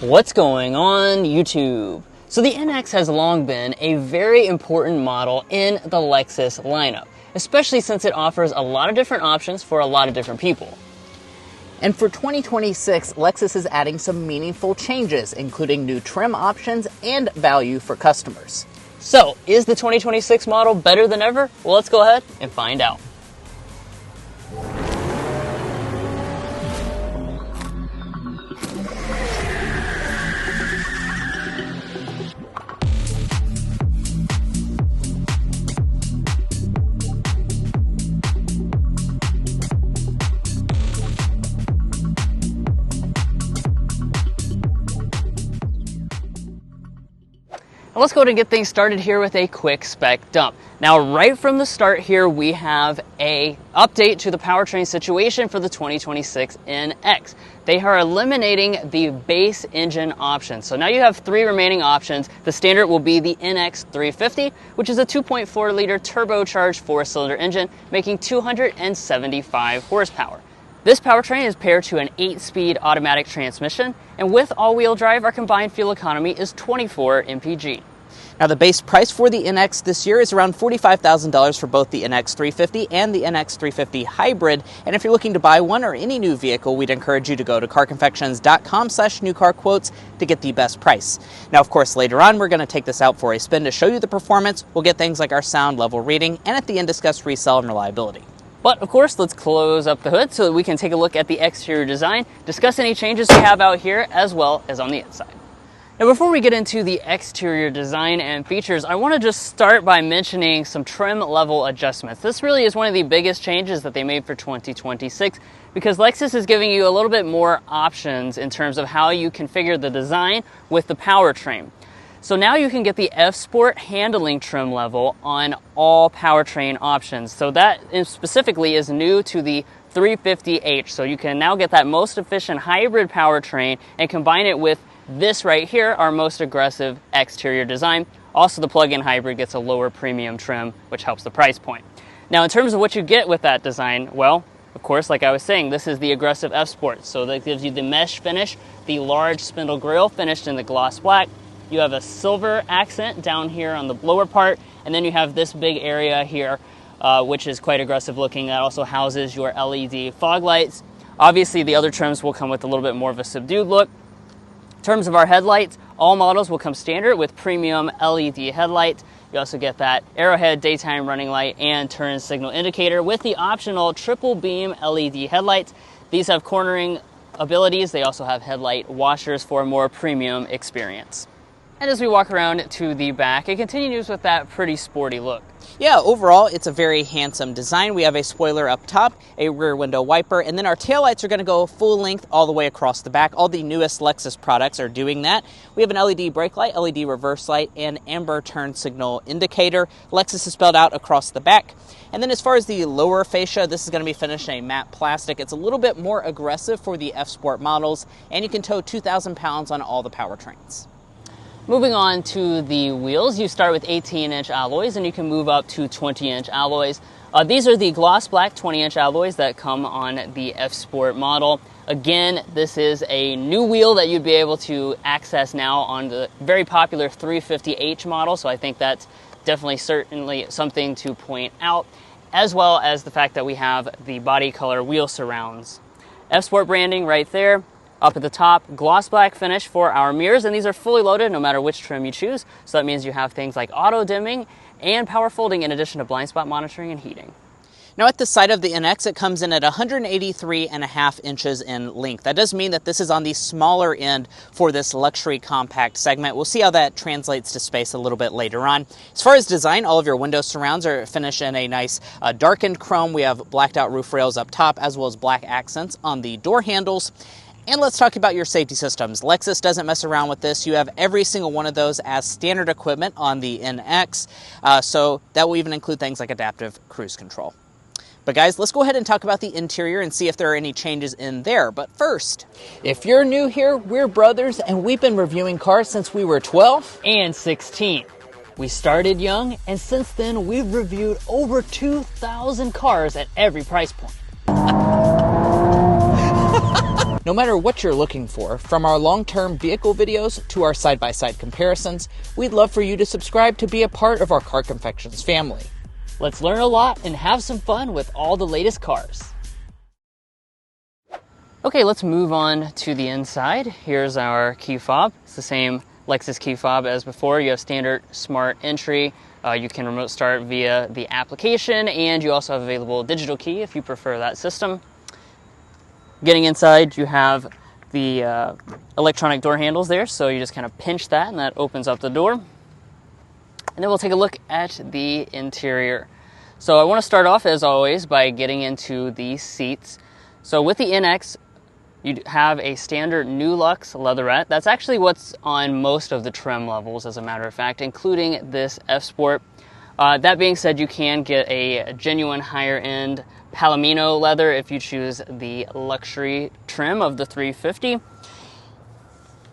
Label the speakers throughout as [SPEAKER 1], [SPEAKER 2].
[SPEAKER 1] What's going on, YouTube? So the NX has long been a very important model in the Lexus lineup, especially since it offers a lot of different options for a lot of different people.
[SPEAKER 2] And for 2026, Lexus is adding some meaningful changes, including new trim options and value for customers.
[SPEAKER 1] So, is the 2026 model better than ever? Well, let's go ahead and find out. Let's go ahead and get things started here with a quick spec dump. Now, right from the start here, we have a update to the powertrain situation for the 2026 NX. They are eliminating the base engine option. So now you have three remaining options. The standard will be the NX 350, which is a 2.4 liter turbocharged four-cylinder engine, making 275 horsepower. This powertrain is paired to an 8-speed automatic transmission, and with all-wheel drive, our combined fuel economy is 24 mpg.
[SPEAKER 2] Now, the base price for the NX this year is around $45,000 for both the NX 350 and the NX 350 Hybrid. And if you're looking to buy one or any new vehicle, we'd encourage you to go to carconfections.com/newcarquotes to get the best price. Now, of course, later on, we're going to take this out for a spin to show you the performance. We'll get things like our sound level reading, and at the end, discuss resale and reliability.
[SPEAKER 1] But of course, let's close up the hood so that we can take a look at the exterior design, discuss any changes we have out here, as well as on the inside. Now, before we get into the exterior design and features, I want to just start by mentioning some trim level adjustments. This really is one of the biggest changes that they made for 2026 because Lexus is giving you a little bit more options in terms of how you configure the design with the powertrain. So now you can get the F-Sport handling trim level on all powertrain options. So that specifically is new to the 350h. So you can now get that most efficient hybrid powertrain and combine it with this right here, our most aggressive exterior design. Also, the plug-in hybrid gets a lower premium trim, which helps the price point. Now, in terms of what you get with that design, well, of course, like I was saying, this is the aggressive F-Sport. So that gives you the mesh finish, the large spindle grille finished in the gloss black. You have a silver accent down here on the lower part, and then you have this big area here, which is quite aggressive looking. That also houses your LED fog lights. Obviously, the other trims will come with a little bit more of a subdued look. In terms of our headlights, all models will come standard with premium LED headlights. You also get that arrowhead daytime running light and turn signal indicator with the optional triple beam LED headlights. These have cornering abilities. They also have headlight washers for a more premium experience. And as we walk around to the back, it continues with that pretty sporty look.
[SPEAKER 2] Yeah, overall, it's a very handsome design. We have a spoiler up top, a rear window wiper, and then our taillights are going to go full length all the way across the back. All the newest Lexus products are doing that. We have an LED brake light, LED reverse light, and amber turn signal indicator. Lexus is spelled out across the back. And then as far as the lower fascia, this is going to be finished in a matte plastic. It's a little bit more aggressive for the F-Sport models, and you can tow 2,000 pounds on all the powertrains.
[SPEAKER 1] Moving on to the wheels, you start with 18-inch alloys and you can move up to 20-inch alloys. These are the gloss black 20-inch alloys that come on the F-Sport model. Again, this is a new wheel that you'd be able to access now on the very popular 350h model, so I think that's certainly something to point out, as well as the fact that we have the body color wheel surrounds. F-Sport branding right there. Up at the top, gloss black finish for our mirrors, and these are fully loaded no matter which trim you choose. So that means you have things like auto dimming and power folding in addition to blind spot monitoring and heating.
[SPEAKER 2] Now at the side of the NX, it comes in at 183.5 inches in length. That does mean that this is on the smaller end for this luxury compact segment. We'll see how that translates to space a little bit later on. As far as design, all of your window surrounds are finished in a nice darkened chrome. We have blacked out roof rails up top as well as black accents on the door handles. And let's talk about your safety systems. Lexus doesn't mess around with this. You have every single one of those as standard equipment on the NX. So that will even include things like adaptive cruise control. But guys, let's go ahead and talk about the interior and see if there are any changes in there. But first, if you're new here, we're brothers and we've been reviewing cars since we were 12
[SPEAKER 1] and 16. We started young, and since then we've reviewed over 2,000 cars at every price point.
[SPEAKER 2] No matter what you're looking for, from our long-term vehicle videos to our side-by-side comparisons, we'd love for you to subscribe to be a part of our Car Confections family.
[SPEAKER 1] Let's learn a lot and have some fun with all the latest cars. Okay, let's move on to the inside. Here's our key fob. It's the same Lexus key fob as before. You have standard smart entry. You can remote start via the application, and you also have available digital key if you prefer that system. Getting inside, you have the electronic door handles there, so you just kind of pinch that and that opens up the door. And then we'll take a look at the interior. So I want to start off, as always, by getting into the seats. So with the NX, you have a standard New Luxe leatherette. That's actually what's on most of the trim levels, as a matter of fact, including this F Sport. That being said, you can get a genuine higher-end Palomino leather if you choose the luxury trim of the 350.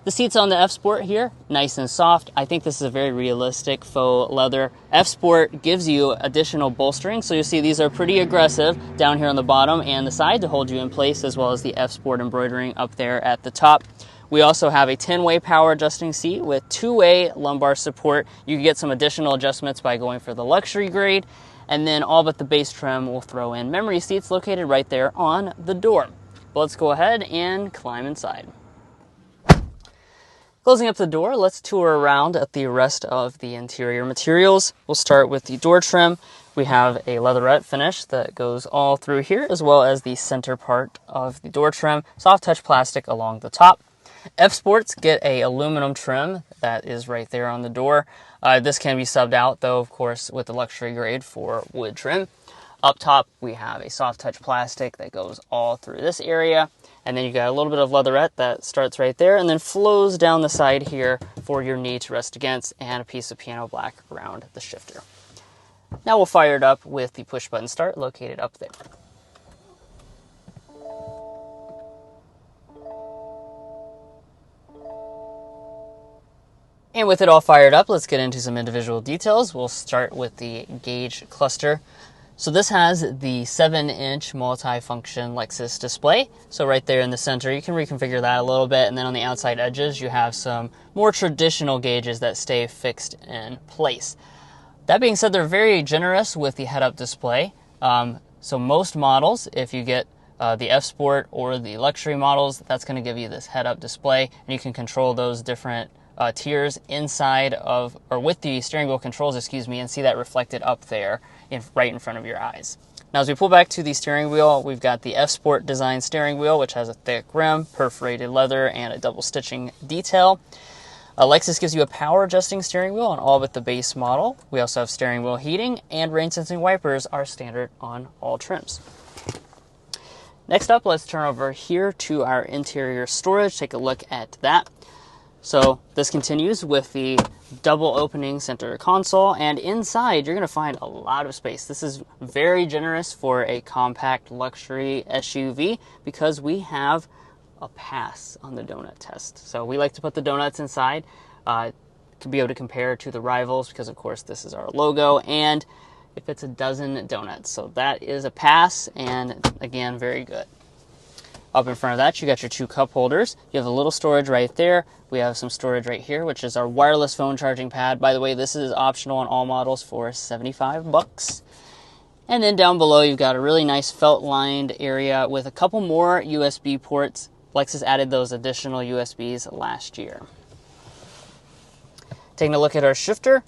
[SPEAKER 1] The seats on the F Sport here, nice and soft. I think this is a very realistic faux leather. F Sport gives you additional bolstering, so you'll see these are pretty aggressive down here on the bottom and the side to hold you in place, as well as the F Sport embroidering up there at the top. We also have a 10-way power adjusting seat with 2-way lumbar support. You can get some additional adjustments by going for the luxury grade, and then all but the base trim will throw in memory seats located right there on the door. But let's go ahead and climb inside. Closing up the door, let's tour around at the rest of the interior materials. We'll start with the door trim. We have a leatherette finish that goes all through here, as well as the center part of the door trim. Soft touch plastic along the top. F Sports get a aluminum trim that is right there on the door. This can be subbed out, though, of course, with the luxury grade for wood trim. Up top, we have a soft touch plastic that goes all through this area. And then you got a little bit of leatherette that starts right there and then flows down the side here for your knee to rest against, and a piece of piano black around the shifter. Now we'll fire it up with the push button start located up there. And with it all fired up, let's get into some individual details. We'll start with the gauge cluster. So this has the 7-inch multi-function Lexus display. So right there in the center, you can reconfigure that a little bit. And then on the outside edges, you have some more traditional gauges that stay fixed in place. That being said, they're very generous with the head-up display. So most models, if you get the F Sport or the luxury models, that's going to give you this head-up display. And you can control those different tiers inside of, or with the steering wheel controls, and see that reflected up there right in front of your eyes. Now, as we pull back to the steering wheel, we've got the F Sport design steering wheel, which has a thick rim, perforated leather, and a double stitching detail. Lexus gives you a power adjusting steering wheel on all but the base model. We also have steering wheel heating, and rain sensing wipers are standard on all trims. Next up, let's turn over here to our interior storage. Take a look at that. So this continues with the double opening center console, and inside you're going to find a lot of space. This is very generous for a compact luxury SUV because we have a pass on the donut test. So we like to put the donuts inside to be able to compare to the rivals because, of course, this is our logo, and it fits a dozen donuts. So that is a pass, and again, very good. Up in front of that, you got your 2 cup holders. You have a little storage right there. We have some storage right here, which is our wireless phone charging pad. By the way, this is optional on all models for $75. And then down below, you've got a really nice felt-lined area with a couple more USB ports. Lexus added those additional USBs last year. Taking a look at our shifter.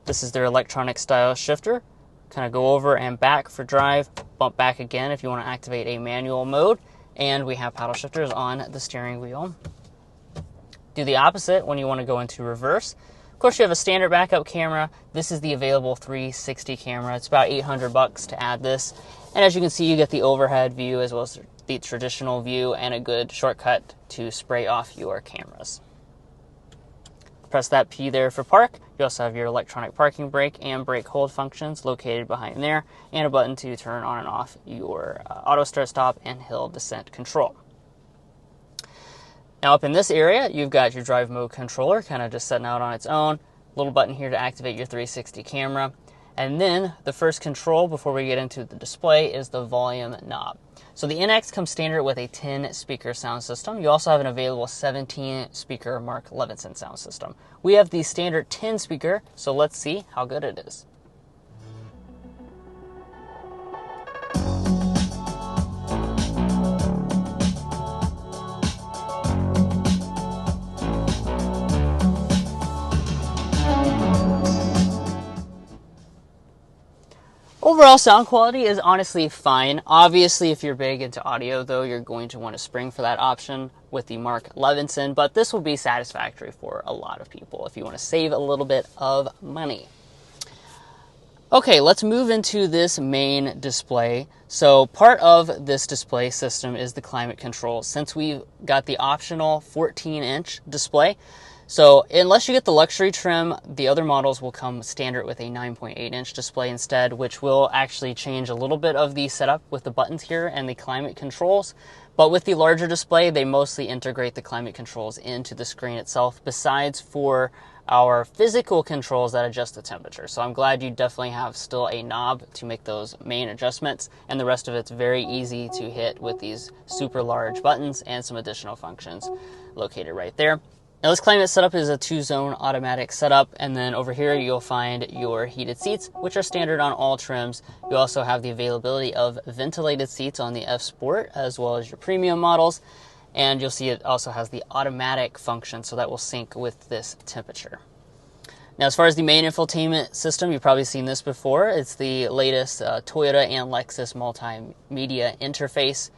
[SPEAKER 1] This is their electronic style shifter. Kind of go over and back for drive, bump back again if you want to activate a manual mode. And we have paddle shifters on the steering wheel. Do the opposite when you want to go into reverse. Of course, you have a standard backup camera. This is the available 360 camera. It's about $800 to add this. And as you can see, you get the overhead view as well as the traditional view and a good shortcut to spray off your cameras. Press that P there for park. You also have your electronic parking brake and brake hold functions located behind there, and a button to turn on and off your auto start stop and hill descent control. Now up in this area, you've got your drive mode controller kind of just setting out on its own. Little button here to activate your 360 camera. And then the first control before we get into the display is the volume knob. So the NX comes standard with a 10 speaker sound system. You also have an available 17 speaker Mark Levinson sound system. We have the standard 10 speaker, so let's see how good it is. Overall sound quality is honestly fine. Obviously, if you're big into audio, though, you're going to want to spring for that option with the Mark Levinson, but this will be satisfactory for a lot of people if you want to save a little bit of money. Okay, let's move into this main display. So part of this display system is the climate control. Since we've got the optional 14-inch display, so unless you get the luxury trim, the other models will come standard with a 9.8-inch display instead, which will actually change a little bit of the setup with the buttons here and the climate controls. But with the larger display, they mostly integrate the climate controls into the screen itself, besides for our physical controls that adjust the temperature. So I'm glad you definitely have still a knob to make those main adjustments, and the rest of it's very easy to hit with these super large buttons and some additional functions located right there. Now this climate setup is a 2-zone automatic setup, and then over here you'll find your heated seats, which are standard on all trims. You also have the availability of ventilated seats on the F Sport as well as your premium models, and you'll see it also has the automatic function, so that will sync with this temperature. Now as far as the main infotainment system, you've probably seen this before. It's the latest Toyota and Lexus multimedia interface.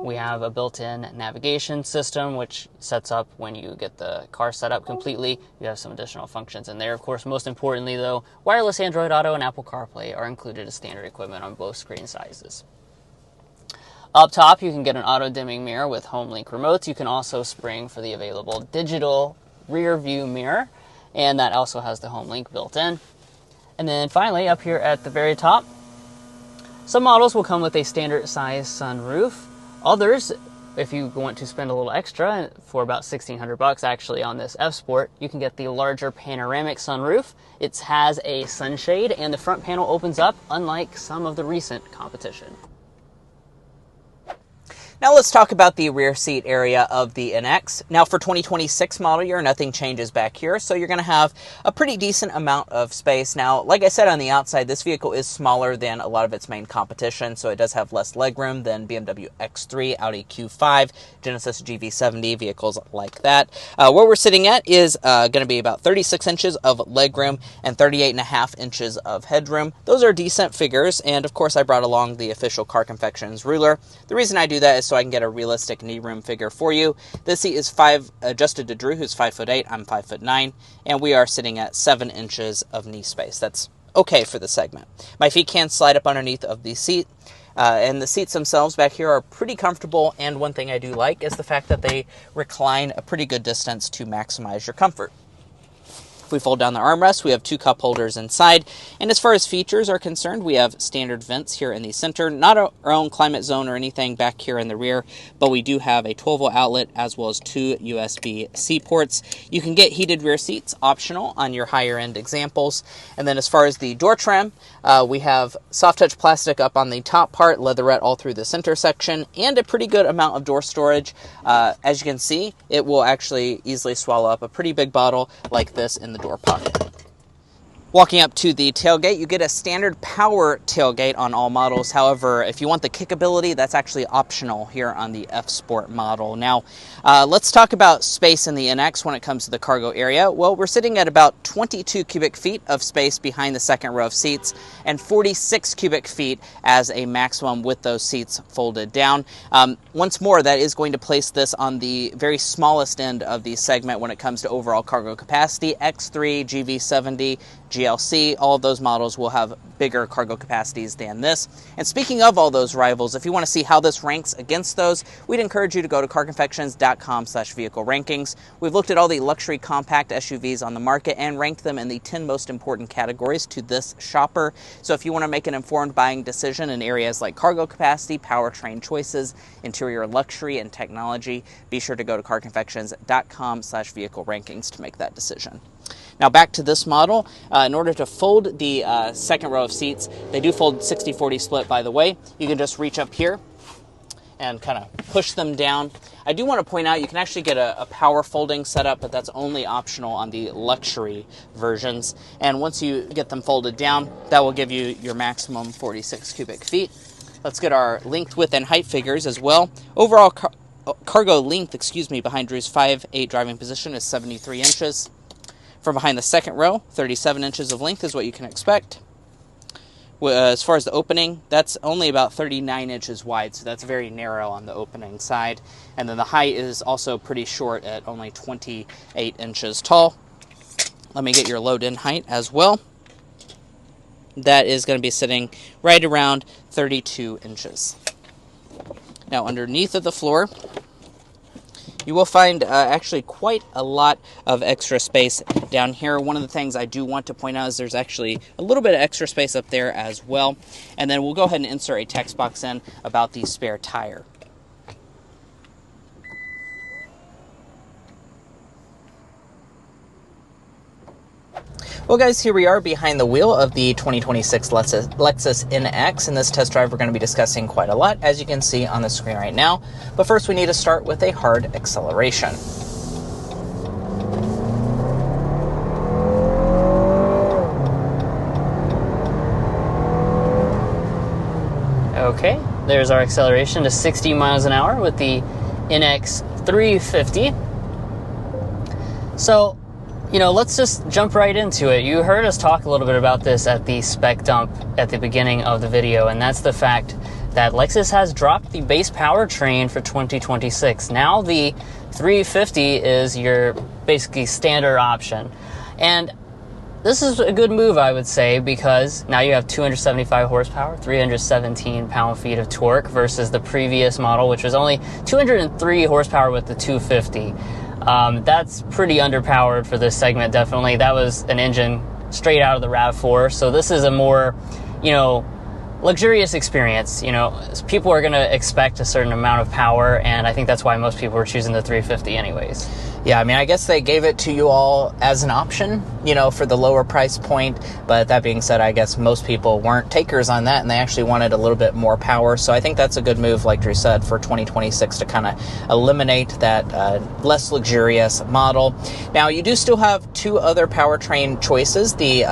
[SPEAKER 1] We have a built-in navigation system, which sets up when you get the car set up completely. You have some additional functions in there. Of course, most importantly, though, wireless Android Auto and Apple CarPlay are included as standard equipment on both screen sizes. Up top, you can get an auto-dimming mirror with HomeLink remotes. You can also spring for the available digital rear view mirror, and that also has the HomeLink built in. And then finally, up here at the very top, some models will come with a standard size sunroof. Others, if you want to spend a little extra, for about $1,600 actually on this F Sport, you can get the larger panoramic sunroof. It has a sunshade and the front panel opens up, unlike some of the recent competition.
[SPEAKER 2] Now let's talk about the rear seat area of the NX. Now for 2026 model year, nothing changes back here, so you're going to have a pretty decent amount of space. Now, like I said on the outside, this vehicle is smaller than a lot of its main competition, so it does have less legroom than BMW X3, Audi Q5, Genesis GV70, vehicles like that. Where we're sitting at is going to be about 36 inches of legroom and 38.5 inches of headroom. Those are decent figures, and of course I brought along the official Car Confections ruler. The reason I do that is so I can get a realistic knee room figure for you. This seat is adjusted to Drew, who's 5'8", I'm 5'9", and we are sitting at 7 inches of knee space. That's okay for the segment. My feet can slide up underneath of the seat, and the seats themselves back here are pretty comfortable, and one thing I do like is the fact that they recline a pretty good distance to maximize your comfort. If we fold down the armrest, we have 2 cup holders inside. And as far as features are concerned, we have standard vents here in the center. Not our own climate zone or anything back here in the rear, but we do have a 12-volt outlet as well as 2 USB-C ports. You can get heated rear seats, optional on your higher-end examples. And then as far as the door trim, we have soft-touch plastic up on the top part, leatherette all through the center section, and a pretty good amount of door storage. As you can see, it will actually easily swallow up a pretty big bottle like this in the door pocket. Walking up to the tailgate, you get a standard power tailgate on all models. However, if you want the kickability, that's actually optional here on the F Sport model. Now, let's talk about space in the NX when it comes to the cargo area. Well, we're sitting at about 22 cubic feet of space behind the second row of seats and 46 cubic feet as a maximum with those seats folded down. Once more, that is going to place this on the very smallest end of the segment when it comes to overall cargo capacity. X3, GV70, GLC, all of those models will have bigger cargo capacities than this. And speaking of all those rivals, if you want to see how this ranks against those, we'd encourage you to go to carconfections.com/vehicle rankings. We've looked at all the luxury compact SUVs on the market and ranked them in the 10 most important categories to this shopper. So if you want to make an informed buying decision in areas like cargo capacity, powertrain choices, interior luxury, and technology, be sure to go to carconfections.com/vehicle rankings to make that decision. Now back to this model. In order to fold the second row of seats, they do fold 60-40 split, by the way. You can just reach up here and kind of push them down. I do want to point out you can actually get a power folding setup, but that's only optional on the luxury versions. And once you get them folded down, that will give you your maximum 46 cubic feet. Let's get our length, width, and height figures as well. Overall cargo length, behind Drew's 5'8" driving position is 73 inches. From behind the second row, 37 inches of length is what you can expect. As far as the opening, that's only about 39 inches wide, so that's very narrow on the opening side. And then the height is also pretty short at only 28 inches tall. Let me get your load-in height as well. That is going to be sitting right around 32 inches. Now, underneath of the floor, you will find actually quite a lot of extra space down here. One of the things I do want to point out is there's actually a little bit of extra space up there as well. And then we'll go ahead and insert a text box in about the spare tire. Well guys, here we are behind the wheel of the 2026 Lexus NX. In this test drive, we're going to be discussing quite a lot, as you can see on the screen right now. But first, we need to start with a hard acceleration.
[SPEAKER 1] Okay, there's our acceleration to 60 miles an hour with the NX 350. So, let's just jump right into it. You heard us talk a little bit about this at the spec dump at the beginning of the video, and that's the fact that Lexus has dropped the base powertrain for 2026. Now the 350 is your basically standard option. And this is a good move, I would say, because now you have 275 horsepower, 317 pound-feet of torque versus the previous model, which was only 203 horsepower with the 250. That's pretty underpowered for this segment, definitely. That was an engine straight out of the RAV4, so this is a more, luxurious experience. People are going to expect a certain amount of power, and I think that's why most people are choosing the 350 anyways.
[SPEAKER 2] Yeah, I guess they gave it to you all as an option, for the lower price point. But that being said, I guess most people weren't takers on that, and they actually wanted a little bit more power. So I think that's a good move, like Drew said, for 2026 to kind of eliminate that less luxurious model. Now, you do still have two other powertrain choices. The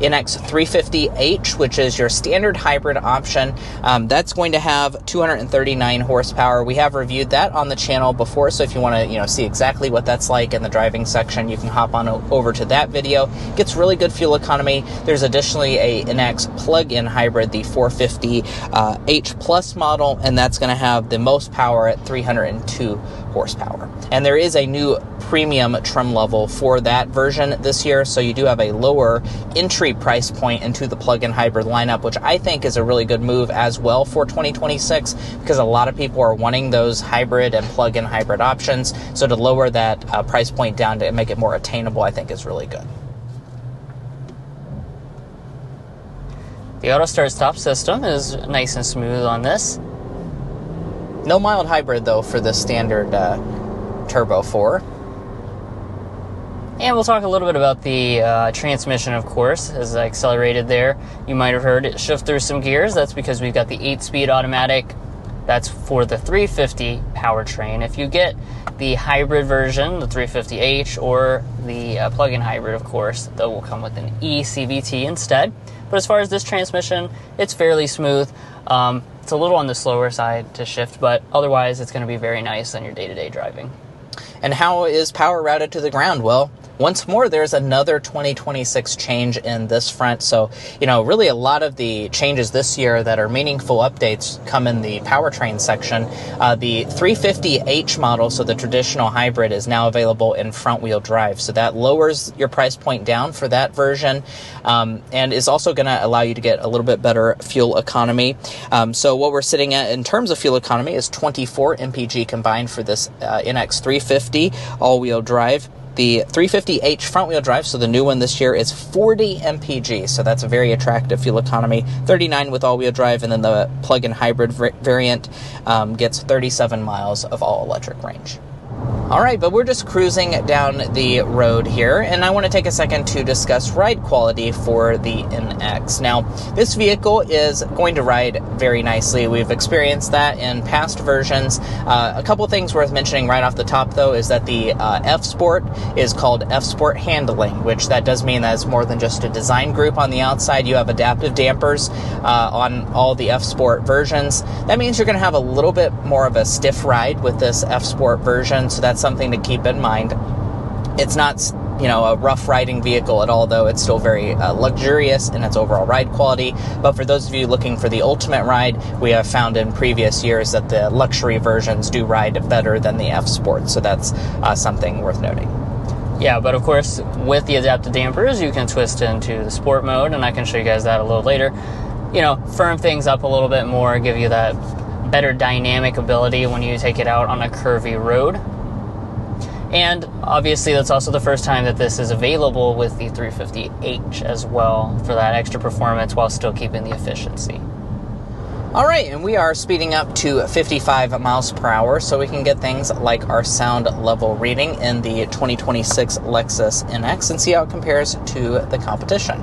[SPEAKER 2] NX 350H, which is your standard hybrid option. That's going to have 239 horsepower. We have reviewed that on the channel before, so if you want to see exactly what that's like in the driving section, you can hop on over to that video. Gets really good fuel economy. There's additionally a NX plug-in hybrid, the 450H Plus model, and that's going to have the most power at 302 horsepower. And there is a new premium trim level for that version this year, so you do have a lower entry price point into the plug-in hybrid lineup, which I think is a really good move as well for 2026, because a lot of people are wanting those hybrid and plug-in hybrid options. So to lower that price point down to make it more attainable, I think is really good.
[SPEAKER 1] The auto start stop system is nice and smooth on this.
[SPEAKER 2] No mild hybrid though for the standard Turbo 4.
[SPEAKER 1] And we'll talk a little bit about the transmission, of course. As I accelerated there, you might have heard it shift through some gears. That's because we've got the 8-speed automatic. That's for the 350 powertrain. If you get the hybrid version, the 350H, or the plug-in hybrid, of course, that will come with an eCVT instead. But as far as this transmission, it's fairly smooth. It's a little on the slower side to shift, but otherwise it's going to be very nice on your day-to-day driving.
[SPEAKER 2] And how is power routed to the ground? Well, once more, there's another 2026 change in this front. So, really a lot of the changes this year that are meaningful updates come in the powertrain section. The 350H model, so the traditional hybrid, is now available in front-wheel drive. So that lowers your price point down for that version, and is also going to allow you to get a little bit better fuel economy. So what we're sitting at in terms of fuel economy is 24 mpg combined for this NX 350 all-wheel drive. The 350H front-wheel drive, so the new one this year, is 40 mpg, so that's a very attractive fuel economy. 39 with all-wheel drive, and then the plug-in hybrid variant gets 37 miles of all-electric range. All right, but we're just cruising down the road here, and I want to take a second to discuss ride quality for the NX. Now, this vehicle is going to ride very nicely. We've experienced that in past versions. A couple things worth mentioning right off the top, though, is that the F-Sport is called F-Sport Handling, which that does mean that it's more than just a design group on the outside. You have adaptive dampers on all the F-Sport versions. That means you're going to have a little bit more of a stiff ride with this F-Sport version, so that's something to keep in mind. It's not, a rough riding vehicle at all, though. It's still very luxurious in its overall ride quality. But for those of you looking for the ultimate ride, we have found in previous years that the luxury versions do ride better than the F-Sport. So that's something worth noting.
[SPEAKER 1] Yeah, but of course, with the adaptive dampers, you can twist into the sport mode, and I can show you guys that a little later. Firm things up a little bit more, give you that better dynamic ability when you take it out on a curvy road. And obviously that's also the first time that this is available with the 350h as well, for that extra performance while still keeping the efficiency.
[SPEAKER 2] All right, and we are speeding up to 55 miles per hour so we can get things like our sound level reading in the 2026 Lexus NX and see how it compares to the competition.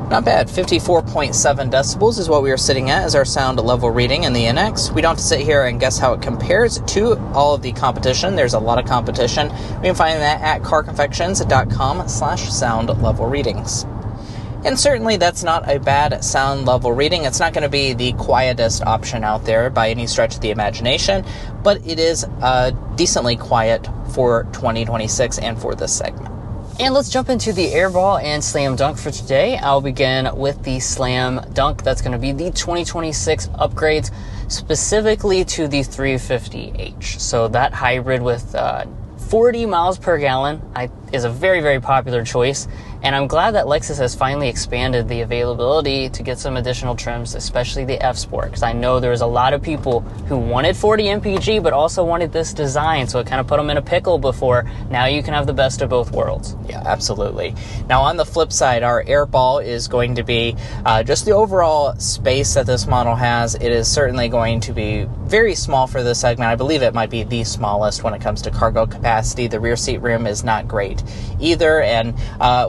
[SPEAKER 2] Not bad. 54.7 decibels is what we are sitting at as our sound level reading in the NX. We don't have to sit here and guess how it compares to all of the competition. There's a lot of competition. We can find that at carconfections.com/sound level readings. And certainly that's not a bad sound level reading. It's not going to be the quietest option out there by any stretch of the imagination, but it is decently quiet for 2026 and for this segment.
[SPEAKER 1] And let's jump into the Airball and Slam Dunk for today. I'll begin with the Slam Dunk. That's going to be the 2026 upgrades specifically to the 350h. So that hybrid with 40 miles per gallon is a very, very popular choice. And I'm glad that Lexus has finally expanded the availability to get some additional trims, especially the F-Sport, because I know there was a lot of people who wanted 40 MPG, but also wanted this design, so it kind of put them in a pickle before. Now you can have the best of both worlds.
[SPEAKER 2] Yeah, absolutely. Now on the flip side, our Airball is going to be just the overall space that this model has. It is certainly going to be very small for this segment. I believe it might be the smallest when it comes to cargo capacity. The rear seat room is not great either, and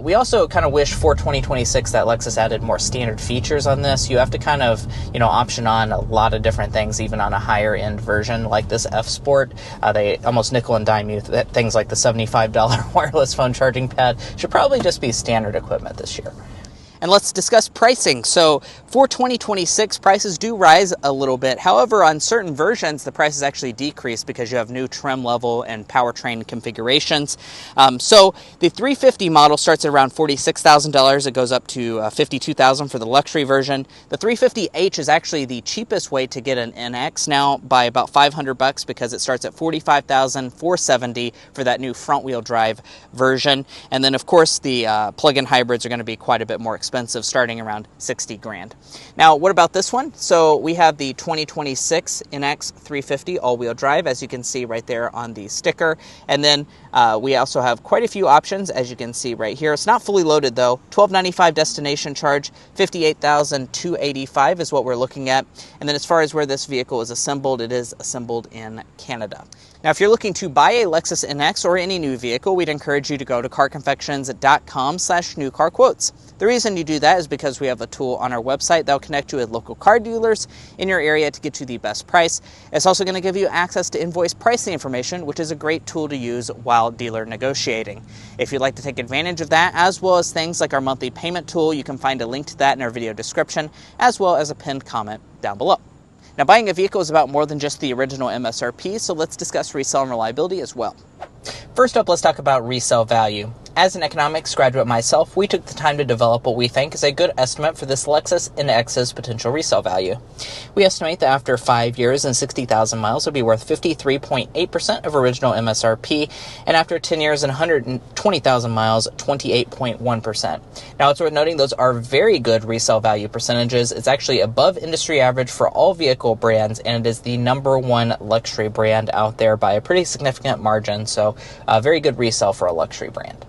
[SPEAKER 2] we also kind of wish for 2026 that Lexus added more standard features on this. You have to kind of, option on a lot of different things, even on a higher end version like this F-Sport. They almost nickel and dime you. Things like the $75 wireless phone charging pad should probably just be standard equipment this year. And let's discuss pricing. So for 2026, prices do rise a little bit. However, on certain versions, the prices actually decrease because you have new trim level and powertrain configurations. So the 350 model starts at around $46,000. It goes up to $52,000 for the luxury version. The 350h is actually the cheapest way to get an NX now by about $500 because it starts at $45,470 for that new front wheel drive version. And then of course the plug-in hybrids are going to be quite a bit more expensive, starting around 60 grand. Now, what about this one? So we have the 2026 NX 350 all-wheel drive, as you can see right there on the sticker. And then we also have quite a few options, as you can see right here. It's not fully loaded though. $1,295 destination charge, $58,285 is what we're looking at. And then as far as where this vehicle is assembled, it is assembled in Canada. Now, if you're looking to buy a Lexus NX or any new vehicle, we'd encourage you to go to carconfections.com/newcarquotes. The reason you do that is because we have a tool on our website that will connect you with local car dealers in your area to get you the best price. It's also going to give you access to invoice pricing information, which is a great tool to use while dealer negotiating. If you'd like to take advantage of that, as well as things like our monthly payment tool, you can find a link to that in our video description, as well as a pinned comment down below. Now, buying a vehicle is about more than just the original MSRP, so let's discuss resale and reliability as well. First up, let's talk about resale value. As an economics graduate myself, we took the time to develop what we think is a good estimate for this Lexus NX's potential resale value. We estimate that after 5 years and 60,000 miles, it will be worth 53.8% of original MSRP, and after 10 years and 120,000 miles, 28.1%. Now, it's worth noting those are very good resale value percentages. It's actually above industry average for all vehicle brands, and it is the #1 luxury brand out there by a pretty significant margin, so very good resale for a luxury brand.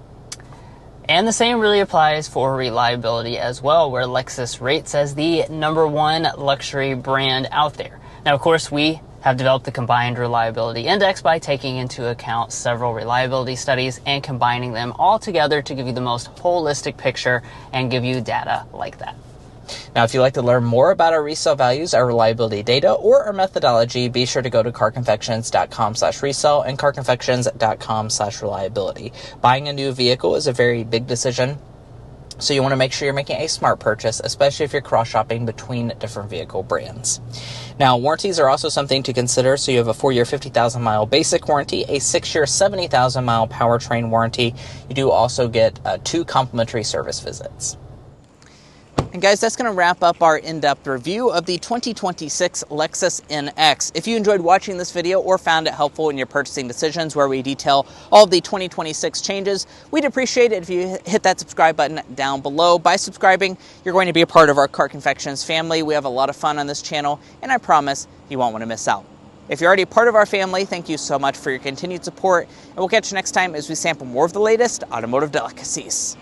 [SPEAKER 1] And the same really applies for reliability as well, where Lexus rates as the #1 luxury brand out there. Now, of course, we have developed the combined reliability index by taking into account several reliability studies and combining them all together to give you the most holistic picture and give you data like that.
[SPEAKER 2] Now, if you'd like to learn more about our resale values, our reliability data, or our methodology, be sure to go to carconfections.com/resale and carconfections.com/reliability. Buying a new vehicle is a very big decision, so you want to make sure you're making a smart purchase, especially if you're cross-shopping between different vehicle brands. Now, warranties are also something to consider. So you have a 4-year 50,000-mile basic warranty, a 6-year 70,000-mile powertrain warranty. You do also get 2 complimentary service visits. And guys, that's going to wrap up our in-depth review of the 2026 Lexus NX. If you enjoyed watching this video or found it helpful in your purchasing decisions where we detail all of the 2026 changes, we'd appreciate it if you hit that subscribe button down below. By subscribing, you're going to be a part of our Car Confections family. We have a lot of fun on this channel, and I promise you won't want to miss out. If you're already part of our family, thank you so much for your continued support, and we'll catch you next time as we sample more of the latest automotive delicacies.